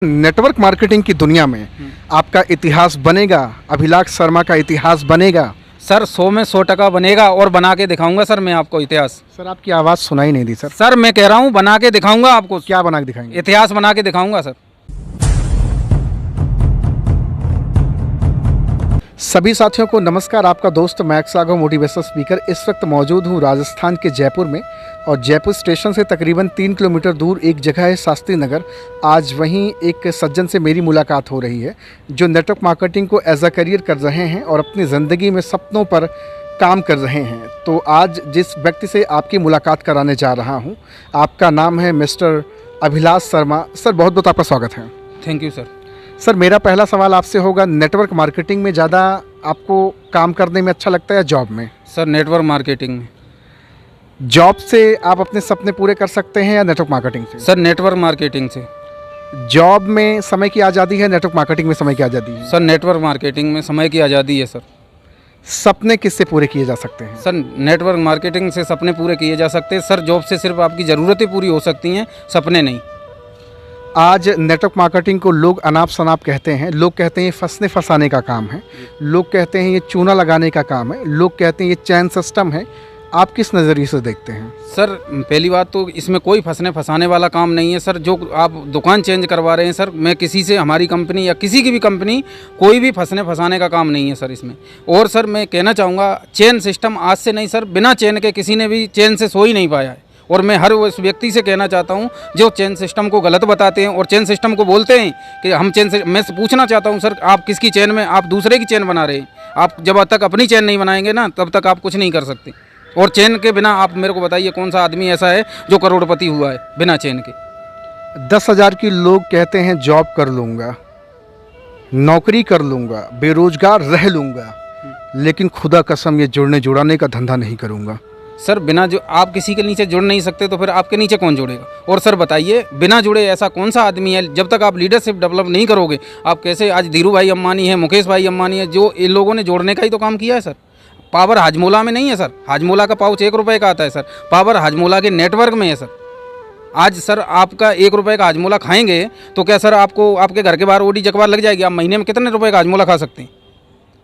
Network marketing की दुनिया में आपका इतिहास बनेगा, अभिलाष शर्मा का इतिहास बनेगा। सर 100 में 100% बनेगा और बना के दिखाऊंगा सर मैं आपको इतिहास। सर आपकी आवाज़ सुनाई नहीं दी सर। सर मैं कह रहा हूँ बना के दिखाऊंगा आपको। क्या बना के दिखाएंगे? इतिहास बना के दिखाऊंगा सर। सभी साथियों को नमस्कार। आपका दोस्त मैक्स आगो मोटिवेशनल स्पीकर इस वक्त मौजूद हूँ राजस्थान के जयपुर में, और जयपुर स्टेशन से तकरीबन 3 किलोमीटर दूर एक जगह है शास्त्री नगर। आज वहीं एक सज्जन से मेरी मुलाकात हो रही है जो नेटवर्क मार्केटिंग को एज अ करियर कर रहे हैं और अपनी ज़िंदगी में सपनों पर काम कर रहे हैं। तो आज जिस व्यक्ति से आपकी मुलाकात कराने जा रहा हूँ, आपका नाम है मिस्टर अभिलाष शर्मा। सर बहुत बहुत आपका स्वागत है। Thank you sir. सर मेरा पहला सवाल आपसे होगा, नेटवर्क मार्केटिंग में ज़्यादा आपको काम करने में अच्छा लगता है या जॉब में? सर नेटवर्क मार्केटिंग में। जॉब से आप अपने सपने पूरे कर सकते हैं या नेटवर्क मार्केटिंग से? सर नेटवर्क मार्केटिंग से। जॉब में समय की आज़ादी है, नेटवर्क मार्केटिंग में समय की आज़ादी है? सर नेटवर्क मार्केटिंग में समय की आज़ादी है सर। सपने किससे पूरे किए जा सकते हैं? सर नेटवर्क मार्केटिंग से सपने पूरे किए जा सकते हैं सर। जॉब से सिर्फ आपकी ज़रूरतें पूरी हो सकती हैं, सपने नहीं। आज नेटवर्क मार्केटिंग को लोग अनाप शनाप कहते हैं। लोग कहते हैं ये फंसने फंसाने का काम है, लोग कहते हैं ये चूना लगाने का काम है, लोग कहते हैं ये चैन सिस्टम है। आप किस नज़रिए से देखते हैं? सर पहली बात तो इसमें कोई फंसने फंसाने वाला काम नहीं है सर। जो आप दुकान चेंज करवा रहे हैं सर, मैं किसी से, हमारी कंपनी या किसी की भी कंपनी, कोई भी फंसने फंसाने का काम नहीं है सर इसमें। और सर मैं कहना चाहूँगा, चेन सिस्टम आज से नहीं सर, बिना चेन के किसी ने भी चेन से सो ही नहीं पाया है। और मैं हर उस व्यक्ति से कहना चाहता हूं जो चेन सिस्टम को गलत बताते हैं और चेन सिस्टम को बोलते हैं कि हम चेन से, मैं पूछना चाहता हूं सर, आप किसकी चेन में, आप दूसरे की चेन बना रहे हैं। आप जब तक अपनी चेन नहीं बनाएंगे ना, तब तक आप कुछ नहीं कर सकते। और चेन के बिना आप मेरे को बताइए कौन सा आदमी ऐसा है जो करोड़पति हुआ है बिना चेन के? 10,000 की लोग कहते हैं जॉब कर लूँगा, नौकरी कर लूँगा, बेरोजगार रह लूँगा, लेकिन खुदा कसम ये जुड़ने जुड़ाने का धंधा नहीं करूँगा। सर बिना जो आप किसी के नीचे जुड़ नहीं सकते तो फिर आपके नीचे कौन जुड़ेगा? और सर बताइए, बिना जुड़े ऐसा कौन सा आदमी है? जब तक आप लीडरशिप डेवलप नहीं करोगे, आप कैसे? आज धीरू भाई अम्बानी है, मुकेश भाई अम्बानी है, जो इन लोगों ने जोड़ने का ही तो काम किया है सर। पावर हाजमोला में नहीं है सर। हाजमोला का पाउच 1 रुपये का आता है सर। पावर हाजमोला के नेटवर्क में है सर। आज सर आपका 1 रुपये का हाजमोला खाएंगे तो क्या सर आपको आपके घर के बाहर ओडी जकवार लग जाएगी? आप महीने में कितने रुपए का हाजमोला खा सकते हैं?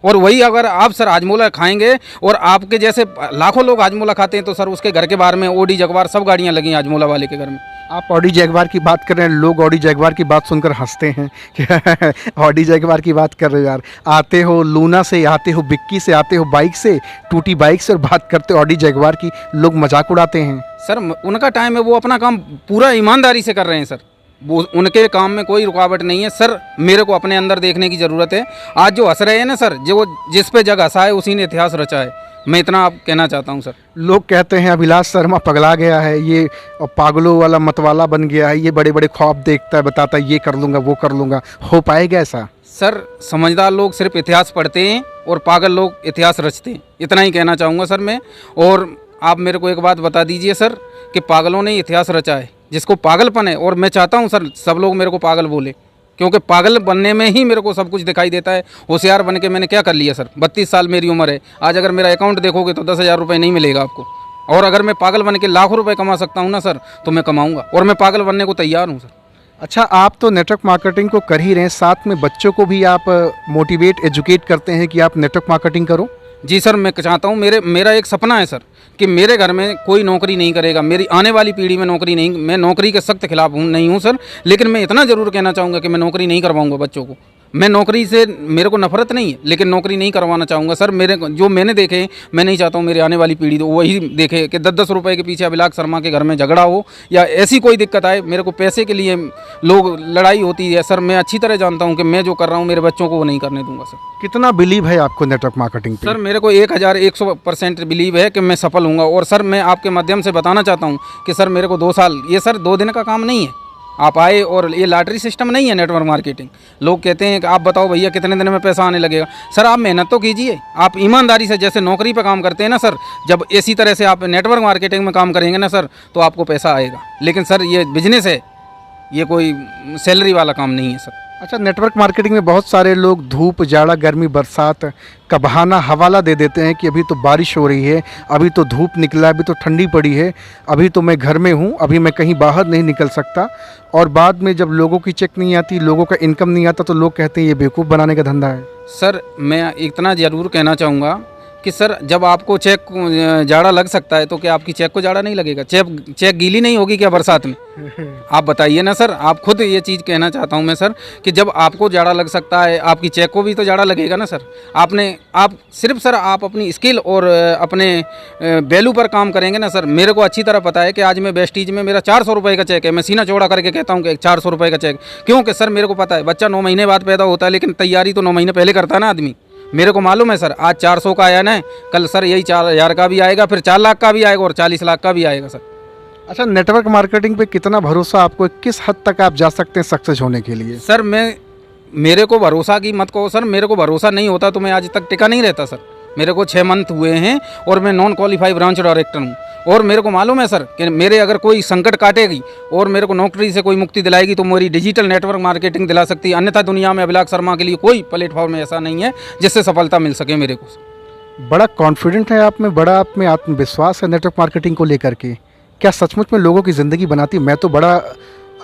और वही अगर आप सर हाजमोला खाएंगे और आपके जैसे लाखों लोग हाजमोला खाते हैं, तो सर उसके घर के बाहर में ओडी जगवार सब गाड़ियां लगी हैं हाजमोला वाले के घर में। आप ऑडी जैगवार की बात कर रहे हैं, लोग ऑडी जैगवार की बात सुनकर हंसते हैं कि ऑडी जैगवार की बात कर रहे हो यार। आते हो लूना से, आते हो बिक्की से, आते हो बाइक से, टूटी बाइक से, और बात करते हो ऑडी जैगवार की। लोग मजाक उड़ाते हैं सर। उनका टाइम है, वो अपना काम पूरा ईमानदारी से कर रहे हैं सर। वो उनके काम में कोई रुकावट नहीं है सर। मेरे को अपने अंदर देखने की ज़रूरत है। आज जो हंस रहे हैं ना सर, जो जिस पे जग हंसा है उसी ने इतिहास रचा है। मैं इतना आप कहना चाहता हूं सर। लोग कहते हैं अभिलाष शर्मा पगला गया है, ये पागलों वाला मतवाला बन गया है, ये बड़े बड़े ख्वाब देखता है, बताता है ये कर लूँगा वो कर लूँगा। हो पाएगा ऐसा? सर समझदार लोग सिर्फ इतिहास पढ़ते हैं और पागल लोग इतिहास रचते हैं, इतना ही कहना चाहूँगा सर मैं। और आप मेरे को एक बात बता दीजिए सर कि पागलों ने इतिहास रचा है, जिसको पागलपन है। और मैं चाहता हूं सर सब लोग मेरे को पागल बोले, क्योंकि पागल बनने में ही मेरे को सब कुछ दिखाई देता है। होशियार बन के मैंने क्या कर लिया सर? 32 साल मेरी उम्र है। आज अगर मेरा अकाउंट देखोगे तो 10,000 रुपये नहीं मिलेगा आपको। और अगर मैं पागल बन के लाखों रुपये कमा सकता हूँ ना सर, तो मैं कमाऊँगा, और मैं पागल बनने को तैयार हूँ सर। अच्छा, आप तो नेटवर्क मार्केटिंग को कर ही रहे हैं, साथ में बच्चों को भी आप मोटिवेट एजुकेट करते हैं कि आप नेटवर्क मार्केटिंग करो। जी सर, मैं चाहता हूँ, मेरा एक सपना है सर कि मेरे घर में कोई नौकरी नहीं करेगा, मेरी आने वाली पीढ़ी में नौकरी नहीं। मैं नौकरी के सख्त खिलाफ नहीं हूँ सर, लेकिन मैं इतना ज़रूर कहना चाहूँगा कि मैं नौकरी नहीं करवाऊँगा बच्चों को। मैं नौकरी से, मेरे को नफरत नहीं है, लेकिन नौकरी नहीं करवाना चाहूँगा सर। मेरे जो मैंने देखे, मैं नहीं चाहता हूँ मेरी आने वाली पीढ़ी तो वही देखे कि 10-10 रुपये के पीछे अभिलाष शर्मा के घर में झगड़ा हो या ऐसी कोई दिक्कत आए। मेरे को पैसे के लिए लोग लड़ाई होती है सर। मैं अच्छी तरह जानता हूँ कि मैं जो कर रहा हूँ मेरे बच्चों को वो नहीं करने दूंगा सर। कितना बिलीव है आपको नेटवर्क मार्केटिंग पे? सर मेरे को 1100% बिलीव है कि मैं सफल हूँगा। और सर मैं आपके माध्यम से बताना चाहता हूँ कि सर मेरे को 2 साल, ये सर 2 दिन का काम नहीं है। आप आए, और ये लॉटरी सिस्टम नहीं है नेटवर्क मार्केटिंग। लोग कहते हैं कि आप बताओ भैया कितने दिन में पैसा आने लगेगा। सर आप मेहनत तो कीजिए, आप ईमानदारी से जैसे नौकरी पे काम करते हैं ना सर, जब इसी तरह से आप नेटवर्क मार्केटिंग में काम करेंगे ना सर, तो आपको पैसा आएगा। लेकिन सर ये बिजनेस है, ये कोई सैलरी वाला काम नहीं है सर। अच्छा, नेटवर्क मार्केटिंग में बहुत सारे लोग धूप, जाड़ा, गर्मी, बरसात का बहाना हवाला दे देते हैं कि अभी तो बारिश हो रही है, अभी तो धूप निकला है, अभी तो ठंडी पड़ी है, अभी तो मैं घर में हूँ, अभी मैं कहीं बाहर नहीं निकल सकता। और बाद में जब लोगों की चेक नहीं आती, लोगों का इनकम नहीं आता, तो लोग कहते हैं ये बेवकूफ़ बनाने का धंधा है। सर मैं इतना ज़रूर कहना चाहूँगा कि सर जब आपको चेक जाड़ा लग सकता है तो क्या आपकी चेक को जाड़ा नहीं लगेगा? चेक गीली नहीं होगी क्या बरसात में? आप बताइए ना सर। आप खुद ये चीज़ कहना चाहता हूँ मैं सर कि जब आपको जाड़ा लग सकता है, आपकी चेक को भी तो जाड़ा लगेगा ना सर। आप सिर्फ सर आप अपनी स्किल और अपने वैल्यू पर काम करेंगे ना सर। मेरे को अच्छी तरह पता है कि आज मैं वेस्टीज में मेरा 400 रुपये का चेक है। मैं सीना चौड़ा करके कहता हूँ कि 400 रुपये का चेक, क्योंकि सर मेरे को पता है बच्चा 9 महीने बाद पैदा होता है, लेकिन तैयारी तो 9 महीने पहले करता है ना आदमी। मेरे को मालूम है सर, आज 400 का आया ना, कल सर यही 4000 का भी आएगा, फिर 4 लाख का भी आएगा और 40 लाख का भी आएगा सर। अच्छा, नेटवर्क मार्केटिंग पे कितना भरोसा आपको, किस हद तक आप जा सकते हैं सक्सेस होने के लिए? सर मेरे को भरोसा की मत कहो सर। मेरे को भरोसा नहीं होता तो मैं आज तक टिका नहीं रहता सर। मेरे को 6 मंथ हुए हैं और मैं नॉन क्वालिफाइड ब्रांच डायरेक्टर हूँ। और मेरे को मालूम है सर कि मेरे अगर कोई संकट काटेगी और मेरे को नौकरी से कोई मुक्ति दिलाएगी तो मेरी डिजिटल नेटवर्क मार्केटिंग दिला सकती है। अन्यथा दुनिया में अभिलाष शर्मा के लिए कोई प्लेटफॉर्म ऐसा नहीं है जिससे सफलता मिल सके मेरे को। बड़ा कॉन्फिडेंट है आप में, बड़ा आप में आत्मविश्वास है नेटवर्क मार्केटिंग को लेकर के। क्या सचमुच में लोगों की ज़िंदगी बनाती है? मैं तो बड़ा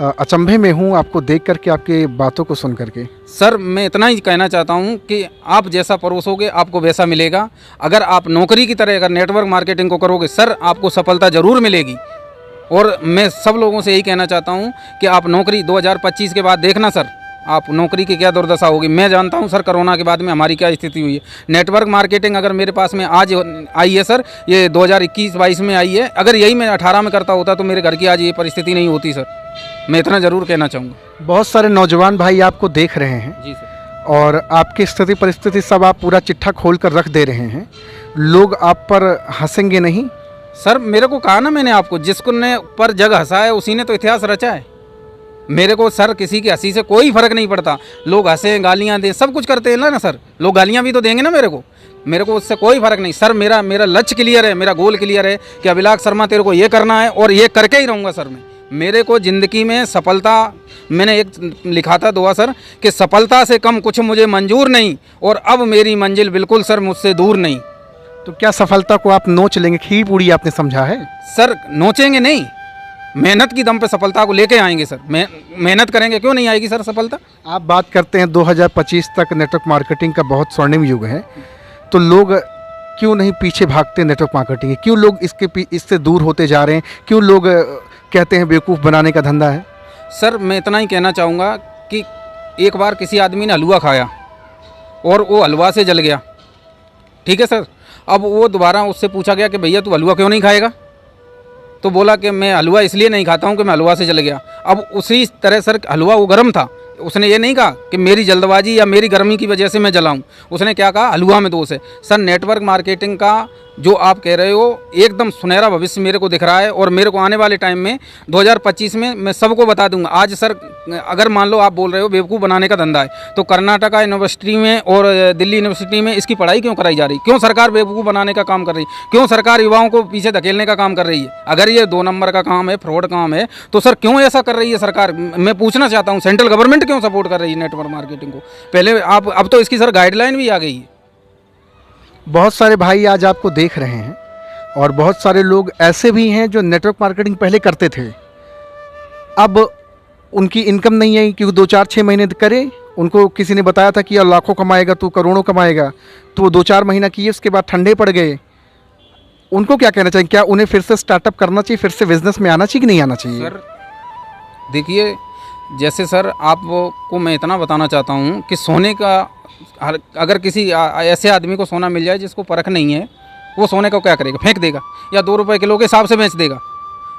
अचंभे में हूँ आपको देख करके, आपके बातों को सुन करके। सर मैं इतना ही कहना चाहता हूँ कि आप जैसा परोसोगे आपको वैसा मिलेगा। अगर आप नौकरी की तरह अगर नेटवर्क मार्केटिंग को करोगे सर, आपको सफलता ज़रूर मिलेगी। और मैं सब लोगों से यही कहना चाहता हूँ कि आप नौकरी 2025 के बाद देखना सर, आप नौकरी की क्या दुर्दशा होगी। मैं जानता हूं सर कोरोना के बाद में हमारी क्या स्थिति हुई है। नेटवर्क मार्केटिंग अगर मेरे पास में आज आई है सर, ये 2021-22 में आई है। अगर यही मैं 18 में करता होता तो मेरे घर की आज ये परिस्थिति नहीं होती सर। मैं इतना ज़रूर कहना चाहूँगा। बहुत सारे नौजवान भाई आपको देख रहे हैं जी सर, और आपकी स्थिति परिस्थिति सब आप पूरा चिट्ठा खोल कर रख दे रहे हैं। लोग आप पर हंसेंगे नहीं? सर मेरे को कहा ना मैंने आपको, जिसको ने पर जग हंसा है उसी ने तो इतिहास रचा है। मेरे को सर किसी की हंसी से कोई फर्क नहीं पड़ता। लोग हंसे, गालियां दें, सब कुछ करते हैं ना सर। लोग गालियां भी तो देंगे ना मेरे को उससे कोई फर्क नहीं सर। मेरा लक्ष्य क्लियर है, मेरा गोल क्लियर है कि अभिलाष शर्मा तेरे को ये करना है और ये करके ही रहूँगा सर। मेरे को ज़िंदगी में सफलता, मैंने एक लिखा था दुआ सर कि सफलता से कम कुछ मुझे मंजूर नहीं और अब मेरी मंजिल बिल्कुल सर मुझसे दूर नहीं। तो क्या सफलता को आप नोच लेंगे? खीर पूड़ी आपने समझा है सर? नोचेंगे नहीं, मेहनत की दम पे सफलता को लेके आएंगे सर। मेहनत करेंगे, क्यों नहीं आएगी सर सफलता? आप बात करते हैं 2025 तक नेटवर्क मार्केटिंग का बहुत स्वर्णिम युग है, तो लोग क्यों नहीं पीछे भागते नेटवर्क मार्केटिंग? क्यों लोग इससे दूर होते जा रहे हैं? क्यों लोग कहते हैं बेवकूफ़ बनाने का धंधा है? सर मैं इतना ही कहना चाहूँगा कि एक बार किसी आदमी ने हलवा खाया और वो हलवा से जल गया, ठीक है सर। अब वो दोबारा उससे पूछा गया कि भैया तू हलवा क्यों नहीं खाएगा? तो बोला कि मैं हलवा इसलिए नहीं खाता हूँ कि मैं हलवा से जल गया। अब उसी तरह सर हलवा वो गर्म था, उसने ये नहीं कहा कि मेरी जल्दबाजी या मेरी गर्मी की वजह से मैं जला हूँ। उसने क्या कहा? हलवा में दोष है। सर नेटवर्क मार्केटिंग का जो आप कह रहे हो एकदम सुनहरा भविष्य मेरे को दिख रहा है और मेरे को आने वाले टाइम में 2025 में मैं सबको बता दूंगा। आज सर अगर मान लो आप बोल रहे हो बेवकूफ़ बनाने का धंधा है, तो कर्नाटका यूनिवर्सिटी में और दिल्ली यूनिवर्सिटी में इसकी पढ़ाई क्यों कराई जा रही? क्यों सरकार बेवकूफ़ बनाने का काम कर रही? क्यों सरकार युवाओं को पीछे धकेलने का काम कर रही है? अगर ये 2 नंबर का काम है, फ्रॉड काम है, तो सर क्यों ऐसा कर रही है सरकार? मैं पूछना चाहता हूँ सेंट्रल गवर्नमेंट क्यों सपोर्ट कर रही है नेटवर्क मार्केटिंग को? पहले आप, अब तो इसकी सर गाइडलाइन भी आ गई है। बहुत सारे भाई आज आपको देख रहे हैं और बहुत सारे लोग ऐसे भी हैं जो नेटवर्क मार्केटिंग पहले करते थे, अब उनकी इनकम नहीं है क्योंकि 2-4-6 महीने करे। उनको किसी ने बताया था कि यार लाखों कमाएगा तू, करोड़ों कमाएगा, तो वो 2-4 महीना किए, उसके बाद ठंडे पड़ गए। उनको क्या कहना चाहिए? क्या उन्हें फिर से स्टार्टअप करना चाहिए, फिर से बिजनेस में आना चाहिए कि नहीं आना चाहिए? सर देखिए, जैसे सर आपको मैं इतना बताना चाहता हूँ कि सोने का, अगर किसी ऐसे आदमी को सोना मिल जाए जिसको परख नहीं है, वो सोने को क्या करेगा? फेंक देगा या 2 रुपये किलो के हिसाब से बेच देगा।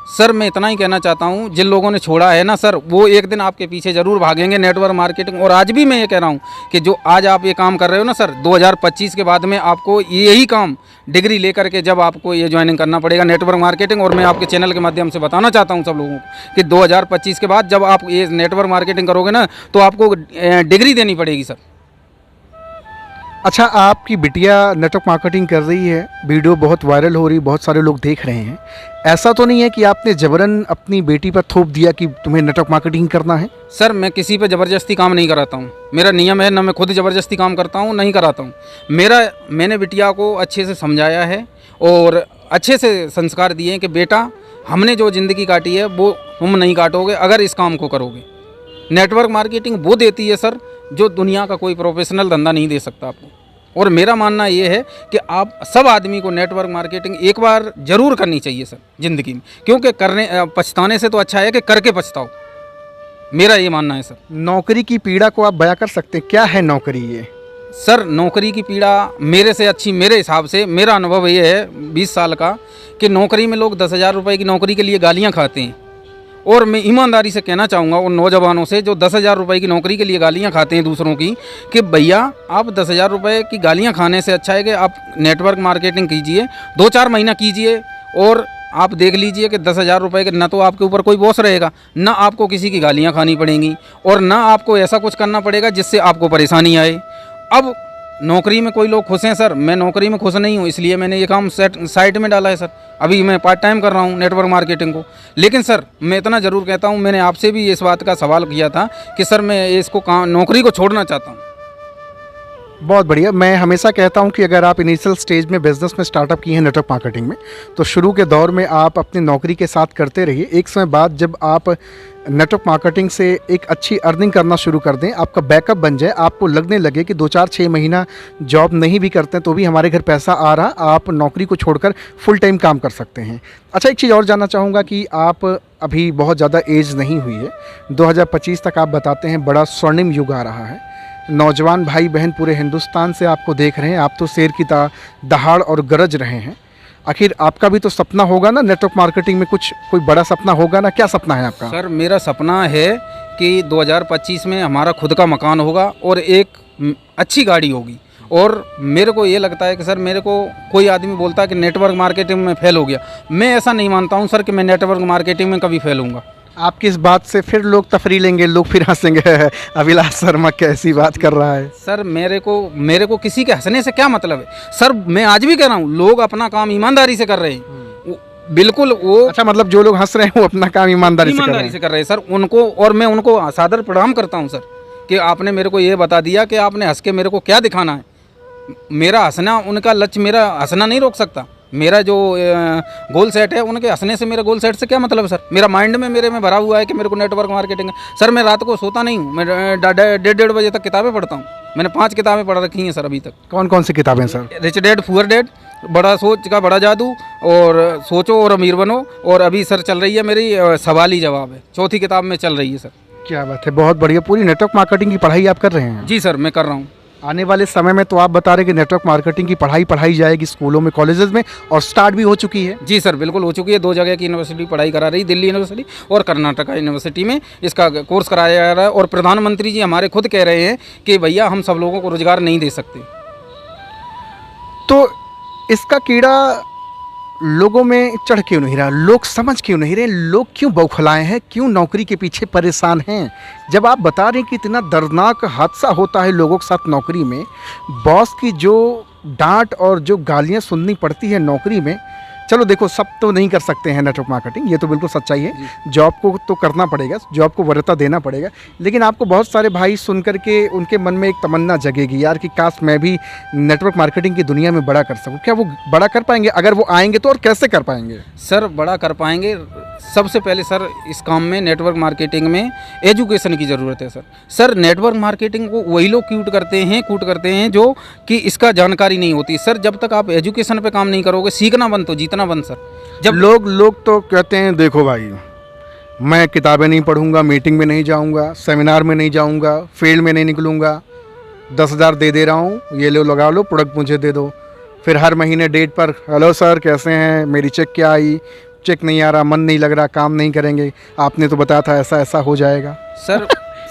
सर मैं इतना ही कहना चाहता हूँ, जिन लोगों ने छोड़ा है ना सर, वो एक दिन आपके पीछे ज़रूर भागेंगे नेटवर्क मार्केटिंग। और आज भी मैं ये कह रहा हूँ कि जो आज आप ये काम कर रहे हो ना सर, 2025 के बाद में आपको यही काम डिग्री लेकर के जब आपको ये ज्वाइनिंग करना पड़ेगा नेटवर्क मार्केटिंग। और मैं आपके चैनल के माध्यम से बताना चाहता हूँ सब लोगों को कि 2025 के बाद जब आप ये नेटवर्क मार्केटिंग करोगे ना, तो आपको डिग्री देनी पड़ेगी सर। अच्छा, आपकी बिटिया नेटवर्क मार्केटिंग कर रही है, वीडियो बहुत वायरल हो रही, बहुत सारे लोग देख रहे हैं। ऐसा तो नहीं है कि आपने जबरन अपनी बेटी पर थोप दिया कि तुम्हें नेटवर्क मार्केटिंग करना है? सर मैं किसी पे ज़बरदस्ती काम नहीं कराता हूँ। मेरा नियम है ना, मैं खुद ज़बरदस्ती काम करता हूँ, नहीं कराता हूँ। मैंने बिटिया को अच्छे से समझाया है और अच्छे से संस्कार दिए हैं कि बेटा हमने जो ज़िंदगी काटी है वो तुम नहीं काटोगे अगर इस काम को करोगे। नेटवर्क मार्केटिंग वो देती है सर जो दुनिया का कोई प्रोफेशनल धंधा नहीं दे सकता आपको। और मेरा मानना ये है कि आप सब आदमी को नेटवर्क मार्केटिंग एक बार ज़रूर करनी चाहिए सर ज़िंदगी में, क्योंकि करने पछताने से तो अच्छा है कि करके पछताओ। मेरा ये मानना है सर। नौकरी की पीड़ा को आप बयां कर सकते हैं, क्या है नौकरी ये? सर नौकरी की पीड़ा मेरे से अच्छी, मेरे हिसाब से मेरा अनुभव ये है 20 साल का, कि नौकरी में लोग 10,000 रुपये की नौकरी के लिए गालियाँ खाते हैं। और मैं ईमानदारी से कहना चाहूँगा उन नौजवानों से जो 10,000 रुपये की नौकरी के लिए गालियाँ खाते हैं दूसरों की, कि भैया आप 10,000 रुपये की गालियाँ खाने से अच्छा है कि आप नेटवर्क मार्केटिंग कीजिए, 2-4 महीना कीजिए और आप देख लीजिए कि 10,000 रुपये के न तो आपके ऊपर कोई बॉस रहेगा, ना आपको किसी की गालियाँ खानी पड़ेंगी और ना आपको ऐसा कुछ करना पड़ेगा जिससे आपको परेशानी आए। अब नौकरी में कोई लोग खुश हैं सर, मैं नौकरी में खुश नहीं हूँ, इसलिए मैंने ये काम साइड में डाला है सर। अभी मैं पार्ट टाइम कर रहा हूँ नेटवर्क मार्केटिंग को। लेकिन सर मैं इतना ज़रूर कहता हूँ, मैंने आपसे भी इस बात का सवाल किया था कि सर मैं इसको नौकरी को छोड़ना चाहता हूँ। बहुत बढ़िया। मैं हमेशा कहता हूं कि अगर आप इनिशियल स्टेज में बिजनेस में स्टार्टअप किए हैं नेटवर्क मार्केटिंग में, तो शुरू के दौर में आप अपनी नौकरी के साथ करते रहिए। एक समय बाद जब आप नेटवर्क मार्केटिंग से एक अच्छी अर्निंग करना शुरू कर दें, आपका बैकअप बन जाए, आपको लगने लगे कि 2-4-6 महीना जॉब नहीं भी करते हैं तो भी हमारे घर पैसा आ रहा, आप नौकरी को छोड़कर फुल टाइम काम कर सकते हैं। अच्छा, एक चीज़ और जानना चाहूँगा कि आप अभी बहुत ज़्यादा एज नहीं हुई है, 2025 तक आप बताते हैं बड़ा स्वर्णिम युग आ रहा है, नौजवान भाई बहन पूरे हिंदुस्तान से आपको देख रहे हैं, आप तो शेर की दहाड़ और गरज रहे हैं। आखिर आपका भी तो सपना होगा ना नेटवर्क मार्केटिंग में, कुछ कोई बड़ा सपना होगा ना? क्या सपना है आपका? सर मेरा सपना है कि 2025 में हमारा खुद का मकान होगा और एक अच्छी गाड़ी होगी। और मेरे को ये लगता है कि सर मेरे को कोई आदमी बोलता है कि नेटवर्क मार्केटिंग में फेल हो गया, मैं ऐसा नहीं मानता हूँ सर कि मैं नेटवर्क मार्केटिंग में कभी फेल होऊंगा। आपकी इस बात से फिर लोग तफरी लेंगे, लोग फिर हंसेंगे अभिलाष शर्मा कैसी बात कर रहा है। सर मेरे को किसी के हंसने से क्या मतलब है सर, मैं आज भी कह रहा हूँ लोग अपना काम ईमानदारी से कर रहे हैं, बिल्कुल वो। अच्छा, मतलब जो लोग हंस रहे हैं वो अपना काम ईमानदारी से कर रहे हैं सर, उनको और मैं उनको सादर प्रणाम करता हूँ सर कि आपने मेरे को ये बता दिया कि आपने हंस के मेरे को क्या दिखाना है। मेरा हंसना उनका लक्ष्य, मेरा हंसना नहीं रोक सकता। मेरा जो गोल सेट है उनके हंसने से मेरा गोल सेट से क्या मतलब है सर। मेरा माइंड में मेरे में भरा हुआ है कि मेरे को नेटवर्क मार्केटिंग है। सर मैं रात को सोता नहीं हूँ, मैं 1:30 बजे तक किताबें पढ़ता हूँ। मैंने 5 किताबें पढ़ रखी हैं सर अभी तक। कौन कौन सी किताबें sir? Rich dad poor dad, बड़ा सोच का बड़ा जादू, और सोचो और अमीर बनो, और अभी सर चल रही है मेरी सवाल ही जवाब है, 4थी किताब में चल रही है सर। क्या बात है, बहुत बढ़िया। पूरी नेटवर्क मार्केटिंग की पढ़ाई आप कर रहे हैं? जी सर मैं कर रहा हूँ। आने वाले समय में तो आप बता रहे हैं कि नेटवर्क मार्केटिंग की पढ़ाई जाएगी स्कूलों में, कॉलेजेस में, और स्टार्ट भी हो चुकी है? जी सर बिल्कुल हो चुकी है। 2 जगह की यूनिवर्सिटी पढ़ाई करा रही, दिल्ली यूनिवर्सिटी और कर्नाटका यूनिवर्सिटी में इसका कोर्स कराया जा रहा है। और प्रधानमंत्री जी हमारे खुद कह रहे हैं कि भैया हम सब लोगों को रोजगार नहीं दे सकते। तो इसका कीड़ा लोगों में चढ़ क्यों नहीं रहा? लोग समझ क्यों नहीं रहे? लोग क्यों बौखलाए हैं? क्यों नौकरी के पीछे परेशान हैं? जब आप बता रहे हैं कि इतना दर्दनाक हादसा होता है लोगों के साथ नौकरी में, बॉस की जो डांट और जो गालियां सुननी पड़ती है नौकरी में, चलो देखो सब तो नहीं कर सकते हैं नेटवर्क मार्केटिंग, ये तो बिल्कुल सच्चाई है। जॉब को तो करना पड़ेगा, जॉब को वरीयता देना पड़ेगा, लेकिन आपको बहुत सारे भाई सुन करके उनके मन में एक तमन्ना जगेगी यार कि काश मैं भी नेटवर्क मार्केटिंग की दुनिया में बड़ा कर सकूं। क्या वो बड़ा कर पाएंगे? अगर वो आएंगे तो, और कैसे कर पाएंगे? सर बड़ा कर पाएंगे। सबसे पहले सर इस काम में नेटवर्क मार्केटिंग में एजुकेशन की ज़रूरत है सर। सर नेटवर्क मार्केटिंग को वही लोग कूट करते हैं जो कि इसका जानकारी नहीं होती। सर जब तक आप एजुकेशन पे काम नहीं करोगे, सीखना बंद तो जीतना बंद सर। जब लोग तो कहते हैं देखो भाई मैं किताबें नहीं पढ़ूंगा, मीटिंग में नहीं जाऊंगा, सेमिनार में नहीं जाऊंगा, फील्ड में नहीं निकलूंगा, 10,000 दे रहा हूँ, ये लो लगा लो, प्रोडक्ट मुझे दे दो। फिर हर महीने डेट पर हेलो सर कैसे हैं, मेरी चेक क्या आई, चेक नहीं आ रहा, मन नहीं लग रहा, काम नहीं करेंगे, आपने तो बताया था ऐसा ऐसा हो जाएगा।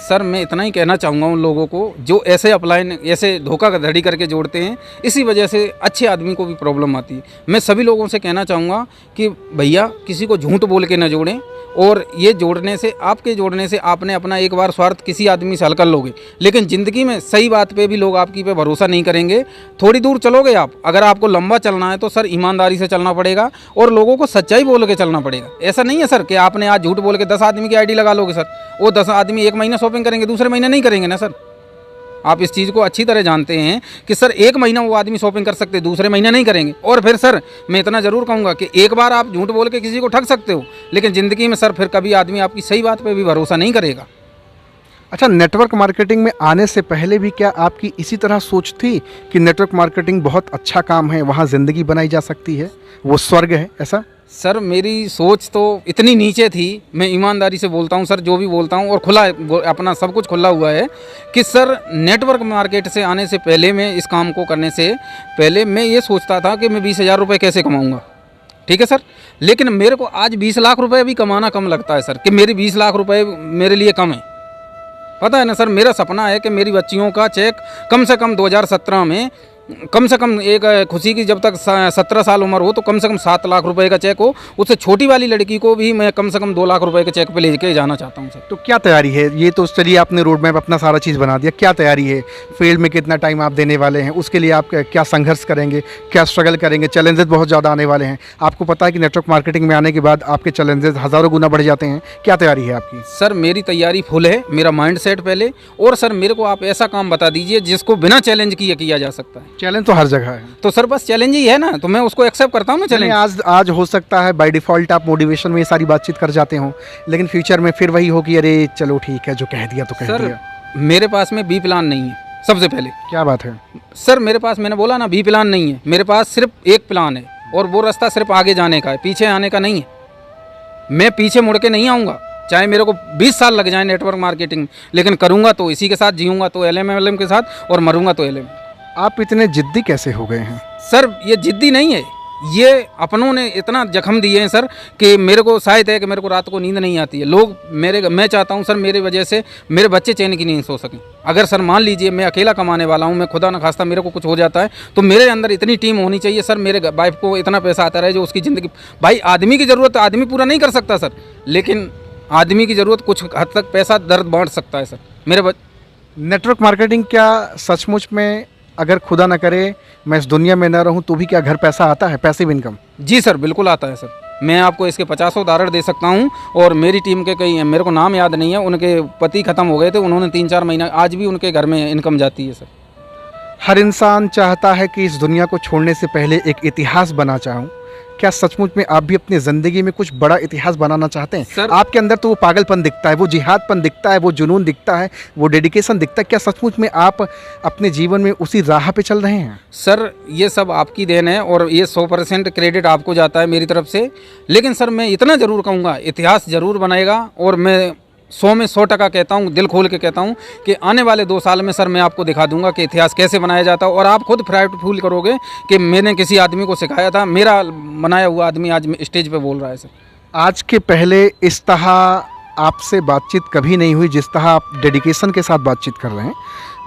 सर मैं इतना ही कहना चाहूँगा उन लोगों को जो ऐसे धोखाधड़ी करके जोड़ते हैं, इसी वजह से अच्छे आदमी को भी प्रॉब्लम आती है। मैं सभी लोगों से कहना चाहूँगा कि भैया किसी को झूठ बोल के न जोड़ें, और ये जोड़ने से आपने अपना एक बार स्वार्थ किसी आदमी से हल कर लोगे, लेकिन ज़िंदगी में सही बात पे भी लोग आपकी पे भरोसा नहीं करेंगे। थोड़ी दूर चलोगे आप, अगर आपको लंबा चलना है तो सर ईमानदारी से चलना पड़ेगा और लोगों को सच्चाई बोल के चलना पड़ेगा। ऐसा नहीं है सर कि आपने आज झूठ बोल के 10 आदमी की आईडी लगा लोगे सर, वो 10 आदमी एक महीना शॉपिंग करेंगे, दूसरे महीने नहीं करेंगे ना सर। आप इस चीज़ को अच्छी तरह जानते हैं कि सर एक महीना वो आदमी शॉपिंग कर सकते, दूसरे महीना नहीं करेंगे। और फिर सर मैं इतना ज़रूर कहूँगा कि एक बार आप झूठ बोल के किसी को ठग सकते हो, लेकिन ज़िंदगी में सर फिर कभी आदमी आपकी सही बात पे भी भरोसा नहीं करेगा। अच्छा, नेटवर्क मार्केटिंग में आने से पहले भी क्या आपकी इसी तरह सोच थी कि नेटवर्क मार्केटिंग बहुत अच्छा काम है, वहाँ ज़िंदगी बनाई जा सकती है, वो स्वर्ग है, ऐसा? सर मेरी सोच तो इतनी नीचे थी, मैं ईमानदारी से बोलता हूँ सर, जो भी बोलता हूँ और खुला अपना सब कुछ खुला हुआ है कि सर नेटवर्क मार्केट से आने से पहले, मैं इस काम को करने से पहले मैं ये सोचता था कि मैं 20,000 रुपये कैसे कमाऊँगा, ठीक है सर। लेकिन मेरे को आज 20 लाख रुपए भी कमाना कम लगता है सर, कि मेरी 20 लाख रुपए मेरे लिए कम है। पता है ना सर, मेरा सपना है कि मेरी बच्चियों का चेक कम से कम 2017 में कम से कम एक खुशी की, जब तक 17 साल उम्र हो तो कम से कम 7 लाख रुपए का चेक हो। उससे छोटी वाली लड़की को भी मैं कम से कम 2 लाख रुपए के चेक पे लेके जाना चाहता हूँ सर। तो क्या तैयारी है? ये तो चलिए आपने रोड मैप अपना सारा चीज़ बना दिया, क्या तैयारी है? फील्ड में कितना टाइम आप देने वाले हैं? उसके लिए आप क्या संघर्ष करेंगे, क्या स्ट्रगल करेंगे? चैलेंजेस बहुत ज़्यादा आने वाले हैं, आपको पता है कि नेटवर्क मार्केटिंग में आने के बाद आपके चैलेंजेस हज़ारों गुना बढ़ जाते हैं। क्या तैयारी है आपकी? सर मेरी तैयारी फुल है, मेरा माइंड सेट पहले। और सर मेरे को आप ऐसा काम बता दीजिए जिसको बिना चैलेंज किए किया जा सकता है। चैलेंज तो हर जगह है, तो सर बस चैलेंज ही है ना, तो मैं उसको एक्सेप्ट करता हूँ ना चैलेंज। आज हो सकता है बाय डिफ़ॉल्ट आप मोटिवेशन में ये सारी बातचीत कर जाते हो, लेकिन फ्यूचर में फिर वही हो कि अरे चलो ठीक है, जो कह दिया तो कह सर दिया। मेरे पास में बी प्लान नहीं है, सबसे पहले। क्या बात है? सर मेरे पास, मैंने बोला ना, बी प्लान नहीं है, मेरे पास सिर्फ एक प्लान है, और वो रास्ता सिर्फ आगे जाने का है, पीछे आने का नहीं है। मैं पीछे मुड़ के नहीं आऊँगा, चाहे मेरे को 20 साल लग जाए नेटवर्क मार्केटिंग, लेकिन करूँगा तो इसी के साथ, जीऊँगा तो LMLM के साथ, और मरूँगा तो LM। आप इतने जिद्दी कैसे हो गए हैं? सर ये जिद्दी नहीं है, ये अपनों ने इतना जख्म दिए हैं सर कि मेरे को शायद है कि मेरे को रात को नींद नहीं आती है। लोग मैं चाहता हूं सर मेरी वजह से मेरे बच्चे चैन की नींद सो सकें। अगर सर मान लीजिए मैं अकेला कमाने वाला हूं, मैं खुदा न खास्ता मेरे को कुछ हो जाता है, तो मेरे अंदर इतनी टीम होनी चाहिए सर, मेरे वाइफ को इतना पैसा आता रहे जो उसकी ज़िंदगी। भाई आदमी की ज़रूरत आदमी पूरा नहीं कर सकता सर, लेकिन आदमी की ज़रूरत कुछ हद तक पैसा दर्द बांट सकता है सर। मेरे नेटवर्क मार्केटिंग क्या सचमुच में, अगर खुदा ना करे मैं इस दुनिया में ना रहूं तो भी क्या घर पैसा आता है, पैसिव इनकम? जी सर बिल्कुल आता है सर। मैं आपको इसके 50 उदाहरण दे सकता हूं, और मेरी टीम के कई, मेरे को नाम याद नहीं है, उनके पति ख़त्म हो गए थे, उन्होंने 3-4 महीना, आज भी उनके घर में इनकम जाती है सर। हर इंसान चाहता है कि इस दुनिया को छोड़ने से पहले एक इतिहास बना चाहूँ। क्या सचमुच में आप भी अपनी ज़िंदगी में कुछ बड़ा इतिहास बनाना चाहते हैं? सर आपके अंदर तो वो पागलपन दिखता है, वो जिहादपन दिखता है, वो जुनून दिखता है, वो डेडिकेशन दिखता है। क्या सचमुच में आप अपने जीवन में उसी राह पे चल रहे हैं? सर ये सब आपकी देन है, और ये 100% क्रेडिट आपको जाता है मेरी तरफ से। लेकिन सर मैं इतना ज़रूर कहूँगा, इतिहास ज़रूर बनेगा, और मैं 100 में 100% कहता हूँ, दिल खोल के कहता हूँ कि आने वाले 2 साल में सर मैं आपको दिखा दूंगा कि इतिहास कैसे बनाया जाता है, और आप खुद प्राउड फील करोगे कि मैंने किसी आदमी को सिखाया था, मेरा बनाया हुआ आदमी आज स्टेज पे बोल रहा है सर। आज के पहले इस तरह आपसे बातचीत कभी नहीं हुई जिस तरह आप डेडिकेशन के साथ बातचीत कर रहे हैं।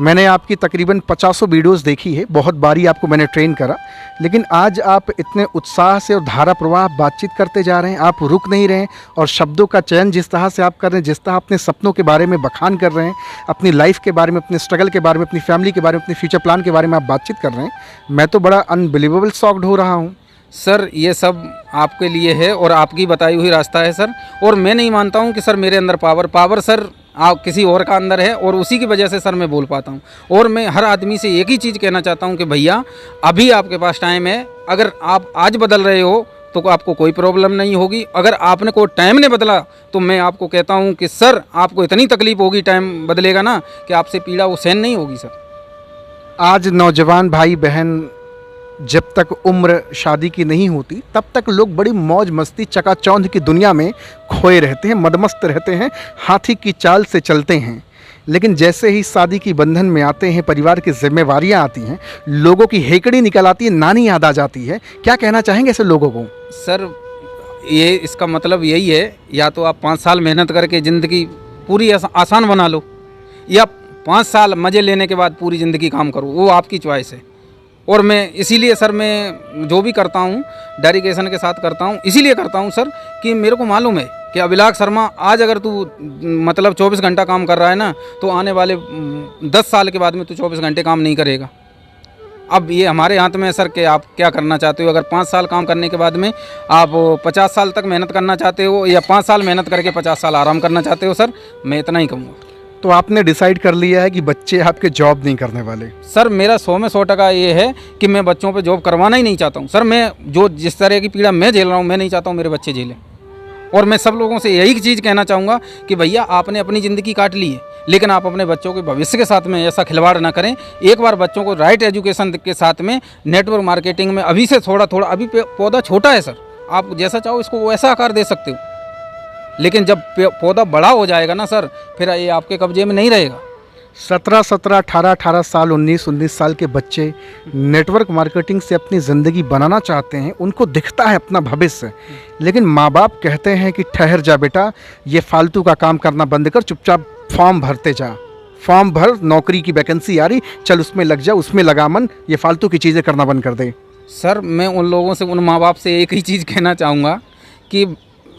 मैंने आपकी तकरीबन 50 वीडियोस देखी है, बहुत बारी आपको मैंने ट्रेन करा, लेकिन आज आप इतने उत्साह से और धारा प्रवाह बातचीत करते जा रहे हैं, आप रुक नहीं रहे हैं, और शब्दों का चयन जिस तरह से आप कर रहे हैं, जिस तरह अपने सपनों के बारे में बखान कर रहे हैं, अपनी लाइफ के बारे में, अपने स्ट्रगल के बारे में, अपनी फैमिली के बारे में, अपने फ्यूचर प्लान के बारे में आप बातचीत कर रहे हैं, मैं तो बड़ा अनबिलीवेबल शॉक्ड हो रहा हूँ। सर ये सब आपके लिए है, और आपकी बताई हुई रास्ता है सर। और मैं नहीं मानता हूँ कि सर मेरे अंदर पावर सर आप किसी और का अंदर है, और उसी की वजह से सर मैं बोल पाता हूँ। और मैं हर आदमी से एक ही चीज़ कहना चाहता हूँ कि भैया अभी आपके पास टाइम है, अगर आप आज बदल रहे हो तो आपको कोई प्रॉब्लम नहीं होगी, अगर आपने कोई टाइम नहीं बदला तो मैं आपको कहता हूँ कि सर आपको इतनी तकलीफ होगी, टाइम बदलेगा ना, कि आपसे पीड़ा वो सहन नहीं होगी सर। आज नौजवान भाई बहन, जब तक उम्र शादी की नहीं होती तब तक लोग बड़ी मौज मस्ती चकाचौंध की दुनिया में खोए रहते हैं, मदमस्त रहते हैं, हाथी की चाल से चलते हैं। लेकिन जैसे ही शादी की बंधन में आते हैं, परिवार की जिम्मेवारियां आती हैं, लोगों की हेकड़ी निकल आती है, नानी याद आ जाती है। क्या कहना चाहेंगे ऐसे लोगों को? सर ये इसका मतलब यही है, या तो आप 5 साल मेहनत करके ज़िंदगी पूरी आसान बना लो, या 5 साल मज़े लेने के बाद पूरी ज़िंदगी काम करो, वो आपकी चॉइस है। और मैं इसीलिए सर मैं जो भी करता हूँ डेडिकेशन के साथ करता हूँ, इसीलिए करता हूँ सर कि मेरे को मालूम है कि अभिलाष शर्मा आज अगर तू मतलब 24 घंटा काम कर रहा है ना, तो आने वाले 10 साल के बाद में तू 24 घंटे काम नहीं करेगा। अब ये हमारे हाथ में है सर कि आप क्या करना चाहते हो। अगर 5 साल काम करने के बाद में आप 50 साल तक मेहनत करना चाहते हो, या 5 साल मेहनत करके 50 साल आराम करना चाहते हो, सर मैं इतना ही कहूँगा। तो आपने डिसाइड कर लिया है कि बच्चे आपके जॉब नहीं करने वाले। सर मेरा 100 में 100% ये है कि मैं बच्चों पे जॉब करवाना ही नहीं चाहता हूँ। सर मैं जो जिस तरह की पीड़ा मैं झेल रहा हूँ, मैं नहीं चाहता हूँ मेरे बच्चे झेलें। और मैं सब लोगों से यही चीज़ कहना चाहूँगा कि भैया आपने अपनी ज़िंदगी काट ली है, लेकिन आप अपने बच्चों के भविष्य के साथ में ऐसा खिलवाड़ ना करें। एक बार बच्चों को राइट एजुकेशन के साथ में नेटवर्क मार्केटिंग में अभी से थोड़ा थोड़ा, अभी पौधा छोटा है सर, आप जैसा चाहो इसको वैसा आकार दे सकते हो, लेकिन जब पौधा बड़ा हो जाएगा ना सर, फिर ये आपके कब्जे में नहीं रहेगा। 17 18 साल 19 साल के बच्चे नेटवर्क मार्केटिंग से अपनी ज़िंदगी बनाना चाहते हैं, उनको दिखता है अपना भविष्य, लेकिन माँ बाप कहते हैं कि ठहर जा बेटा, ये फालतू का काम करना बंद कर, चुपचाप फॉर्म भरते जा, फॉर्म भर, नौकरी की वैकेंसी आ रही, चल उसमें लग जा, उसमें लगा मन, ये फालतू की चीज़ें करना बंद कर दे। सर मैं उन लोगों से, उन माँ बाप से एक ही चीज़ कहना चाहूँगा कि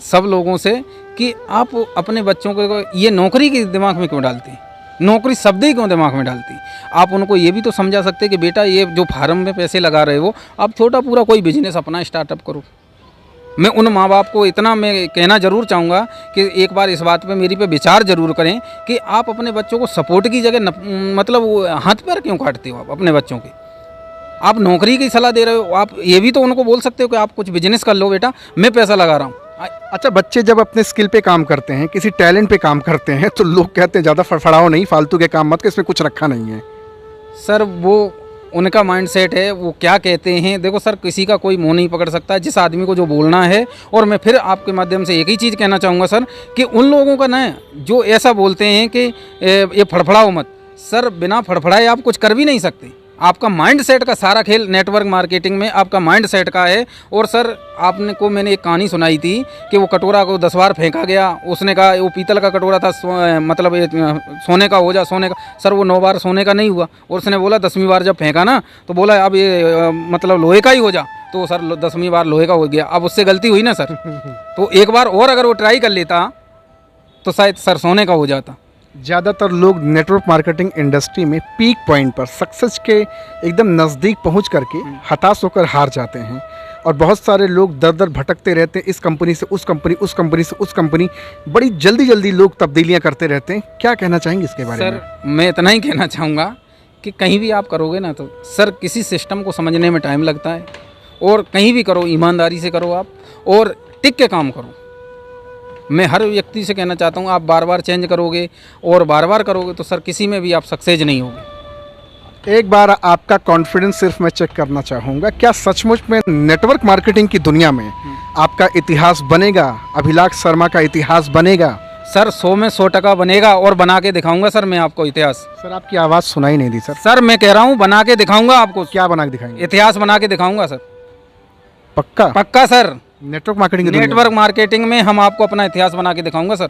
सब लोगों से कि आप अपने बच्चों को ये नौकरी के दिमाग में क्यों डालते हैं, नौकरी शब्द ही क्यों दिमाग में डालती। आप उनको ये भी तो समझा सकते कि बेटा ये जो फार्म में पैसे लगा रहे हो, आप छोटा पूरा कोई बिजनेस अपना स्टार्टअप करो। मैं उन माँ बाप को इतना मैं कहना ज़रूर चाहूँगा कि एक बार इस बात पे मेरी पे विचार ज़रूर करें कि आप अपने बच्चों को सपोर्ट की जगह मतलब वो हाथ पैर क्यों काटते हो आप अपने बच्चों के। आप नौकरी की सलाह दे रहे हो, आप ये भी तो उनको बोल सकते हो कि आप कुछ बिजनेस कर लो बेटा, मैं पैसा लगा रहा हूँ। अच्छा, बच्चे जब अपने स्किल पे काम करते हैं, किसी टैलेंट पे काम करते हैं, तो लोग कहते हैं ज़्यादा फड़फड़ाओ नहीं, फालतू के काम मत कर, इसमें कुछ रखा नहीं है। सर वो उनका माइंडसेट है, वो क्या कहते हैं। देखो सर, किसी का कोई मुंह नहीं पकड़ सकता, जिस आदमी को जो बोलना है। और मैं फिर आपके माध्यम से एक ही चीज़ कहना चाहूँगा सर कि उन लोगों का ना जो ऐसा बोलते हैं कि ये फड़फड़ाओ मत, सर बिना फड़फड़ाए आप कुछ कर भी नहीं सकते। आपका माइंड सेट का सारा खेल नेटवर्क मार्केटिंग में आपका माइंड सेट का है। और सर आपने को मैंने एक कहानी सुनाई थी कि वो कटोरा को 10 बार फेंका गया, उसने कहा वो पीतल का कटोरा था, मतलब ये सोने का हो जा, सोने का। सर वो 9 बार सोने का नहीं हुआ, और उसने बोला 10वीं बार जब फेंका ना तो बोला अब ये मतलब लोहे का ही हो जा, तो सर 10वीं बार लोहे का हो गया। अब उससे गलती हुई ना सर, तो एक बार और अगर वो ट्राई कर लेता तो शायद सर सोने का हो जाता। ज़्यादातर लोग नेटवर्क मार्केटिंग इंडस्ट्री में पीक पॉइंट पर, सक्सेस के एकदम नज़दीक पहुंच करके हताश होकर हार जाते हैं, और बहुत सारे लोग दर दर भटकते रहते हैं, इस कंपनी से उस कंपनी, उस कंपनी से उस कंपनी, बड़ी जल्दी जल्दी लोग तब्दीलियां करते रहते हैं। क्या कहना चाहेंगे इसके बारे में? सर मैं इतना ही कहना चाहूँगा कि कहीं भी आप करोगे ना तो सर किसी सिस्टम को समझने में टाइम लगता है, और कहीं भी करो ईमानदारी से करो आप, और टिक के काम करो। मैं हर व्यक्ति से कहना चाहता हूँ, आप बार बार चेंज करोगे और बार बार करोगे तो सर किसी में भी आप सक्सेस नहीं होगे। एक बार आपका कॉन्फिडेंस सिर्फ मैं चेक करना चाहूँगा, क्या सचमुच में नेटवर्क मार्केटिंग की दुनिया में आपका इतिहास बनेगा, अभिलाष शर्मा का इतिहास बनेगा? सर 100 में 100% बनेगा, और बना के दिखाऊंगा सर मैं आपको इतिहास। सर आपकी आवाज़ सुनाई नहीं दी सर। सर मैं कह रहा हूँ बना के दिखाऊंगा आपको। क्या बना के दिखाएंगे? इतिहास बना के दिखाऊंगा सर। पक्का? पक्का sir. Network marketing network marketing में हम आपको अपना इतिहास बना के दिखाऊंगा सर।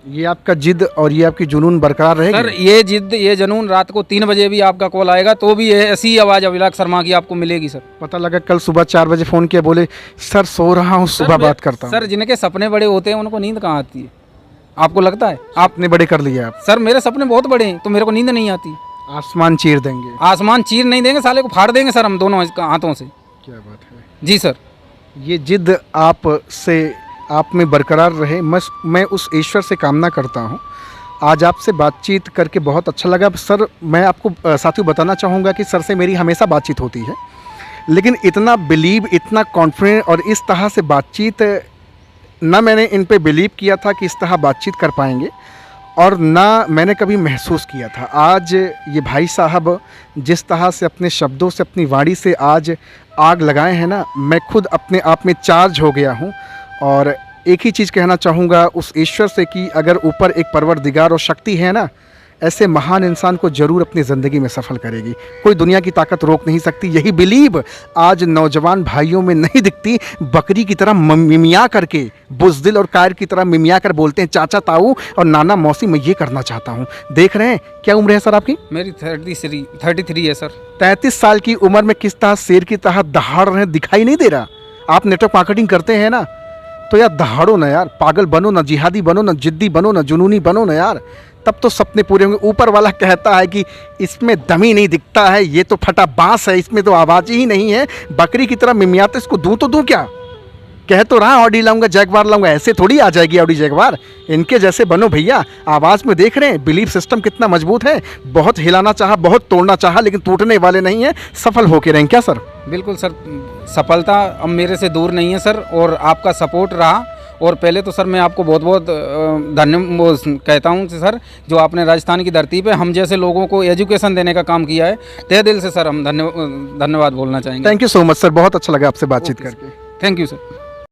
ये आपका जिद और ये आपकी जुनून बरकरार रहेगी? सर ये जिद, ये जुनून, रात को 3 बजे भी आपका कॉल आएगा तो भी ये ऐसी आवाज़ अभिलाष शर्मा की आपको मिलेगी सर। पता लगा कल सुबह 4 बजे फ़ोन किया, बोले सर सो रहा हूँ, सुबह बात करता हूँ। सर जिनके सपने बड़े होते हैं उनको नींद कहाँ आती है, आपको लगता है? आपने बड़े कर लिया आप? सर मेरे सपने बहुत बड़े हैं तो मेरे को नींद नहीं आती। आसमान चीर देंगे? आसमान चीर नहीं देंगे, साले को फाड़ देंगे सर हम दोनों हाथों से। क्या बात है जी सर। ये जिद आप में बरकरार रहे। मैं उस ईश्वर से कामना करता हूँ। आज आपसे बातचीत करके बहुत अच्छा लगा सर। मैं आपको साथियों बताना चाहूँगा कि सर से मेरी हमेशा बातचीत होती है, लेकिन इतना बिलीव, इतना कॉन्फिडेंट और इस तरह से बातचीत ना मैंने इन पे बिलीव किया था कि इस तरह बातचीत कर पाएंगे, और ना मैंने कभी महसूस किया था। आज ये भाई साहब जिस तरह से अपने शब्दों से, अपनी वाणी से आज आग लगाए हैं ना, मैं खुद अपने आप में चार्ज हो गया हूँ। और एक ही चीज़ कहना चाहूँगा उस ईश्वर से कि अगर ऊपर एक परवरदिगार और शक्ति है ना, ऐसे महान इंसान को ज़रूर अपनी ज़िंदगी में सफल करेगी। कोई दुनिया की ताकत रोक नहीं सकती। यही बिलीव आज नौजवान भाइयों में नहीं दिखती। बकरी की तरह मिमिया करके, बुज़दिल और कायर की तरह मिमिया कर बोलते हैं चाचा ताऊ और नाना मौसी, मैं ये करना चाहता हूँ। देख रहे हैं क्या उम्र है सर आपकी? मेरी 33 है सर। 33 साल की उम्र में किस तरह शेर की तरह दहाड़ रहे, दिखाई नहीं दे रहा? आप नेटवर्क मार्केटिंग करते हैं ना, तो यार दहाड़ो ना यार, पागल बनो ना, जिहादी बनो ना, जिद्दी बनो ना, जुनूनी बनो ना यार, तब तो सपने पूरे होंगे। ऊपर वाला कहता है कि इसमें दम ही नहीं दिखता है, ये तो फटा बांस है, इसमें तो आवाज़ ही नहीं है। बकरी की तरह मिमियाते, इसको दूं तो दूं क्या? कह तो रहा ऑडी लाऊंगा, जैगवार लाऊंगा, ऐसे थोड़ी आ जाएगी ऑडी जैगवार। इनके जैसे बनो भैया। आवाज़ में देख रहे हैं बिलीफ सिस्टम कितना मजबूत है। बहुत हिलाना चाहा, बहुत तोड़ना चाहा, लेकिन टूटने वाले नहीं है, सफल होके रहें क्या सर? बिल्कुल सर, सफलता अब मेरे से दूर नहीं है सर, और आपका सपोर्ट रहा। और पहले तो सर मैं आपको बहुत बहुत कहता हूँ सर, जो आपने राजस्थान की धरती पे हम जैसे लोगों को एजुकेशन देने का काम किया है, तहे दिल से सर हम धन्यवाद बोलना चाहेंगे। Thank you so much sir, बहुत अच्छा लगा आपसे बातचीत करके। Thank you sir.